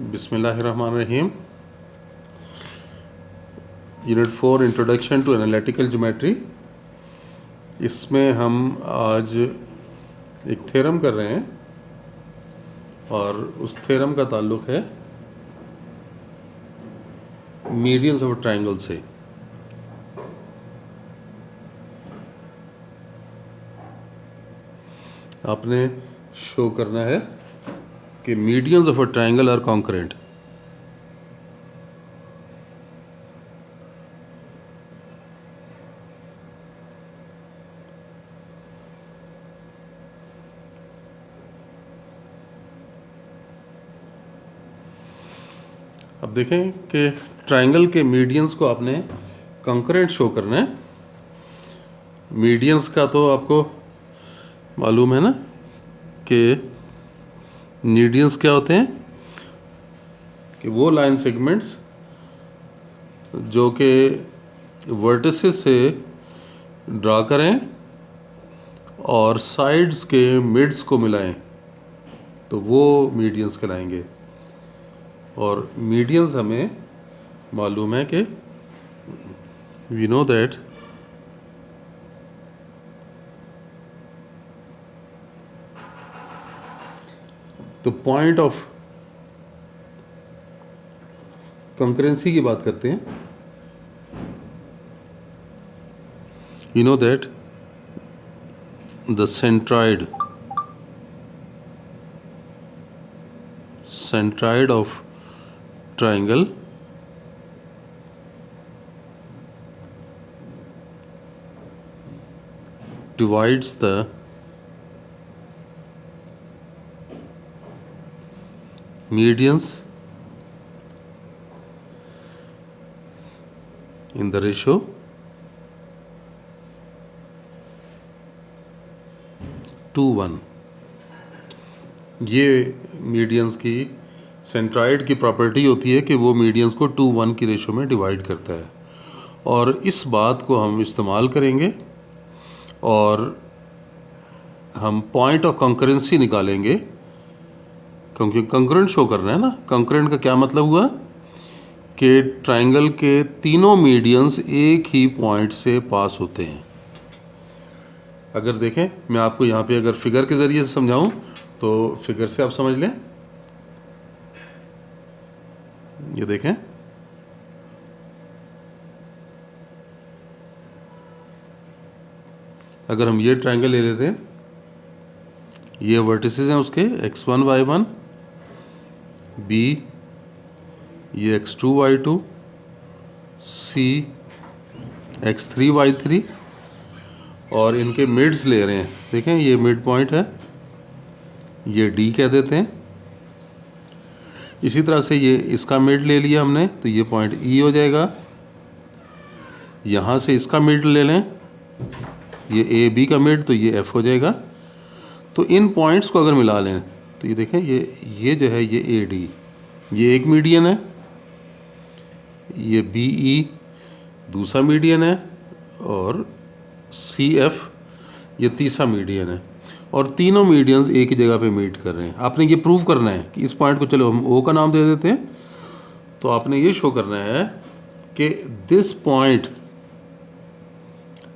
बिस्मिल्लाहिर्रहमानिर्रहीम। Unit 4 introduction to analytical geometry. इसमें हम आज एक थ्योरम कर रहे हैं और उस थ्योरम का ताल्लुक़ है मीडियंस ऑफ ट्रायंगल से। आपने शो करना है कि medians of a triangle are concurrent. अब देखें कि ट्रायंगल के मीडियंस को आपने कॉन्करेंट शो करना है। मीडियंस का तो आपको मालूम है ना कि मीडियंस क्या होते हैं, कि वो लाइन सेगमेंट्स जो कि वर्टिसेस से ड्रा करें और साइड्स के मिड्स को मिलाएं, तो वो मीडियंस कहलाएंगे। और मीडियंस हमें मालूम है कि we know that the point of concurrency की बात करते हैं। You know that the centroid of triangle divides the medians in the ratio 2:1। ये मीडियंस की सेंट्राइड की प्रॉपर्टी होती है कि वो मीडियंस को 2:1 की रेशो में डिवाइड करता है। और इस बात को हम इस्तेमाल करेंगे और हम पॉइंट ऑफ कंकरेंसी निकालेंगे, क्योंकि कंकरेंट शो करना है ना। कंकरेंट का क्या मतलब हुआ कि ट्रायंगल के तीनों मीडियंस एक ही पॉइंट से पास होते हैं। अगर देखें, मैं आपको यहाँ पे अगर फिगर के ज़रिए से समझाऊँ तो फिगर से आप समझ लें। ये देखें, अगर हम ये ट्रायंगल ले लेते हैं, ये वर्टिसेस हैं उसके x1 y1, b ये x2 y2, c x3 y3, और इनके मिड्स ले रहे हैं। देखें, ये मिड पॉइंट है, ये d कह देते हैं। इसी तरह से ये इसका मिड ले लिया हमने, तो ये पॉइंट E हो जाएगा। यहाँ से इसका मिड ले लें, ये A B का मिड, तो ये F हो जाएगा। तो इन पॉइंट्स को अगर मिला लें तो ये देखें, ये जो है ये AD, ये एक मीडियन है, ये BE दूसरा मीडियन है, और CF ये तीसरा मीडियन है। और तीनों मीडियंस एक ही जगह पे मीट कर रहे हैं। आपने ये प्रूव करना है कि इस पॉइंट को चलो हम O का नाम दे देते हैं। तो आपने ये शो करना है कि this point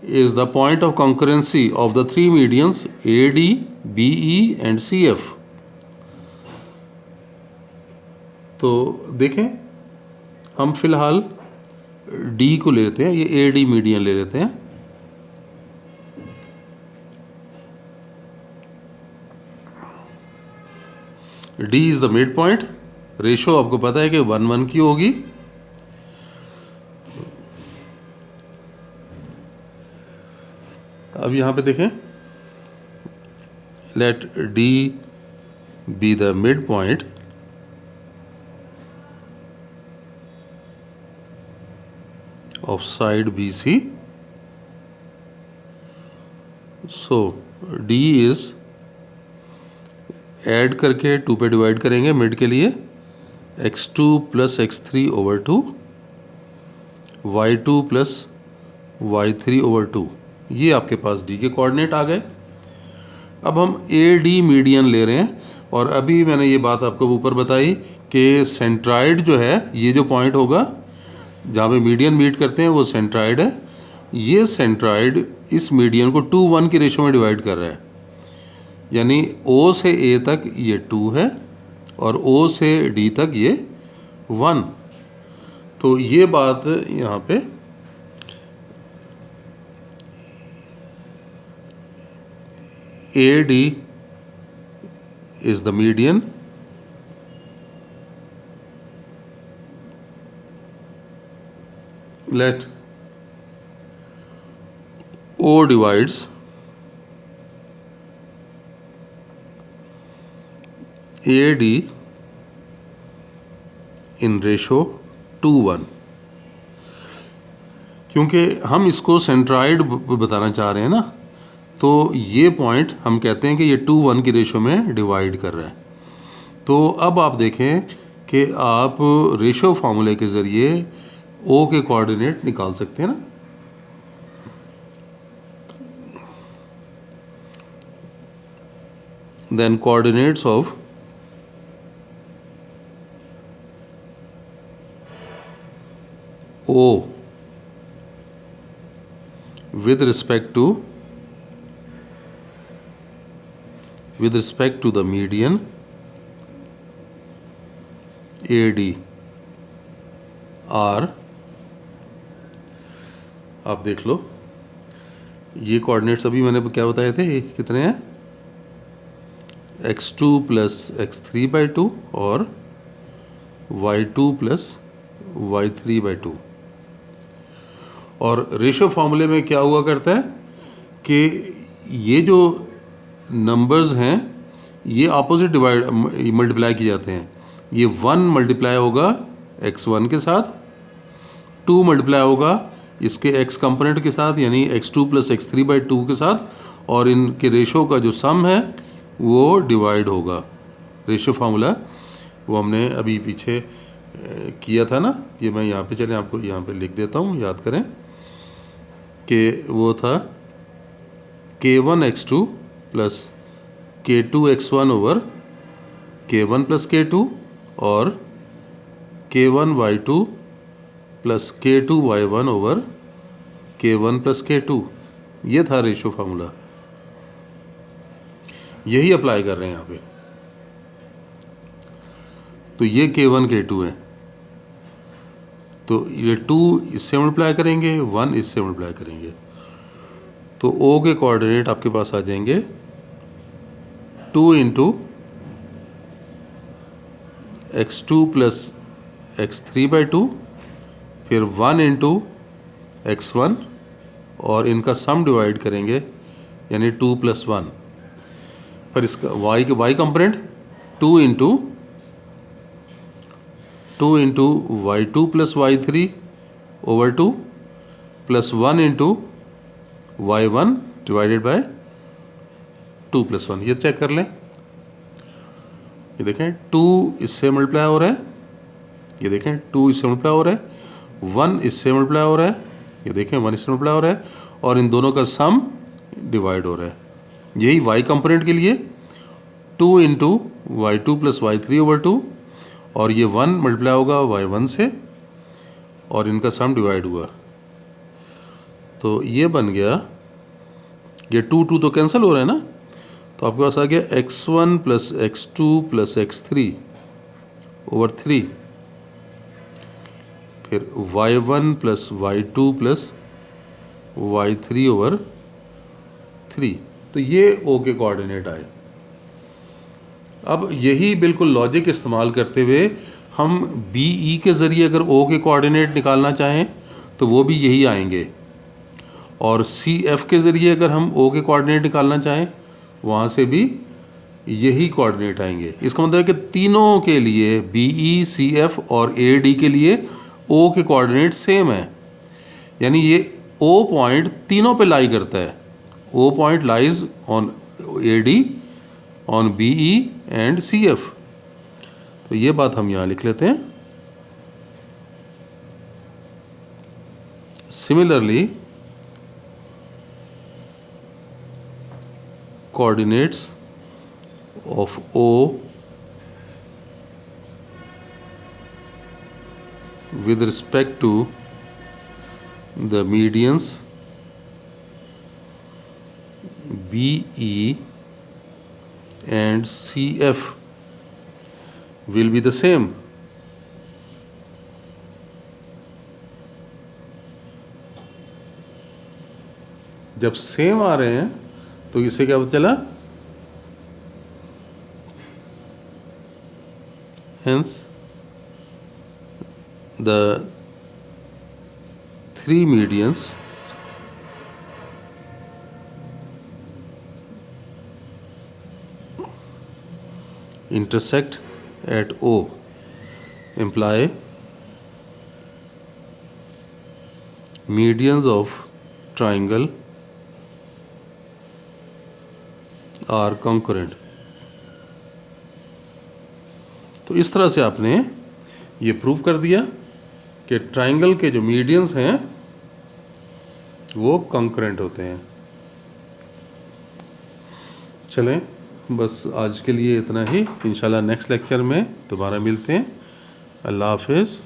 is the point of concurrency of the three medians AD, BE and CF। तो देखें, हम फिलहाल D को ले लेते हैं, ये AD मीडियन ले लेते हैं। D is the mid point. Ratio आपको पता है कि 1:1 की होगी। अब यहां पे देखें, let D be the mid point of side BC। So D is, add करके 2 पे डिवाइड करेंगे मिड के लिए, x2 + x3/2, y2 + y3/2। ये आपके पास D के कोऑर्डिनेट आ गए। अब हम AD मीडियन ले रहे हैं और अभी मैंने ये बात आपको ऊपर बताई कि सेंट्राइड जो है, ये जो पॉइंट होगा जहाँ पे मीडियन मीट करते हैं वो सेंट्राइड है। ये सेंट्राइड इस मीडियन को 2:1 की रेशो में डिवाइड कर रहा है, यानी O से A तक ये 2 है और O से D तक ये 1। तो ये बात यहाँ पे AD is the median, let O divides AD in ratio 2:1। क्योंकि हम इसको सेंट्राइड बताना चाह रहे हैं ना, तो ये पॉइंट हम कहते हैं कि ये 2:1 की रेशो में डिवाइड कर रहा है। तो अब आप देखें कि आप रेशो फार्मूले के ज़रिए O के कोऑर्डिनेट निकाल सकते हैं ना। Then coordinates of O with respect to the median AD are, आप देख लो ये कोऑर्डिनेट्स अभी मैंने क्या बताए थे, कितने हैं, x2 प्लस x3/2 और y2 प्लस y3/2। और रेशो फार्मूले में क्या हुआ करता है कि ये जो नंबर्स हैं ये अपोजिट डिवाइड मल्टीप्लाई किए जाते हैं। ये 1 मल्टीप्लाई होगा x1 के साथ, 2 मल्टीप्लाई होगा इसके x कंपोनेंट के साथ यानी x2 प्लस x3/2 के साथ, और इनके रेशो का जो सम है वो डिवाइड होगा। रेशो फार्मूला वो हमने अभी पीछे किया था ना, ये मैं यहाँ पे, चलें आपको यहाँ पे लिख देता हूँ, याद करें कि वो था k1x2 plus k2x1 over k1 plus k2 और k1y2 plus k2y1 over k1 plus k2। ये था रेशो फार्मूला, यही अप्लाई कर रहे हैं यहाँ पे। तो ये k1 k2 है, तो ये 2 इससे मल्टीप्लाई करेंगे, 1 इससे मल्टीप्लाई करेंगे, तो O के कोऑर्डिनेट आपके पास आ जाएंगे 2 इंटू x2 प्लस x3/2, फिर 1 इंटू x1 और इनका सम डिवाइड करेंगे यानी 2 प्लस 1। पर इसका y component 2 into y2 plus y3 over 2 plus 1 into y1 divided by 2 plus 1। ये चेक कर लें, ये देखें 2 इससे मल्टीप्लाई हो रहा है, ये देखें 2 इससे मल्टीप्लाई हो रहा है, 1 इससे मल्टीप्लाई हो रहा है, ये देखें 1 इससे मल्टीप्लाई हो रहा है, और इन दोनों का सम डिवाइड हो रहा है। यही y कंपोनेंट के लिए 2 into y2 plus y3 over 2, और ये 1 मल्टीप्लाई होगा y1 से और इनका सम डिवाइड हुआ, तो ये बन गया, ये 2 तो कैंसिल हो रहा है ना, तो आपके पास आ गया x1 plus x2 plus x3 over 3, फिर y1 plus y2 plus y3 over 3। तो ये O के कोऑर्डिनेट आए। अब यही बिल्कुल लॉजिक इस्तेमाल करते हुए हम BE के ज़रिए अगर O के कोऑर्डिनेट निकालना चाहें तो वो भी यही आएंगे, और CF के ज़रिए अगर हम O के कोऑर्डिनेट निकालना चाहें वहाँ से भी यही कोऑर्डिनेट आएंगे। इसका मतलब है कि तीनों के लिए BE, CF और AD के लिए O के कोऑर्डिनेट सेम है, यानी ये O पॉइंट तीनों पे लाई करता है। O point lies on AD, on BE and CF। तो ये बात हम यहाँ लिख लेते हैं। Similarly coordinates of O with respect to the medians BE and CF will be the same. जब सेम आ रहे हैं तो इससे क्या पता चला? Hence the three medians intersect at O, imply medians of triangle are concurrent. तो इस तरह से आपने ये प्रूव कर दिया कि ट्राइंगल के जो मीडियंस हैं वो कंकरेंट होते हैं। चलें, बस आज के लिए इतना ही। इंशाल्लाह नेक्स्ट लेक्चर में दोबारा मिलते हैं। अल्लाह हाफिज़।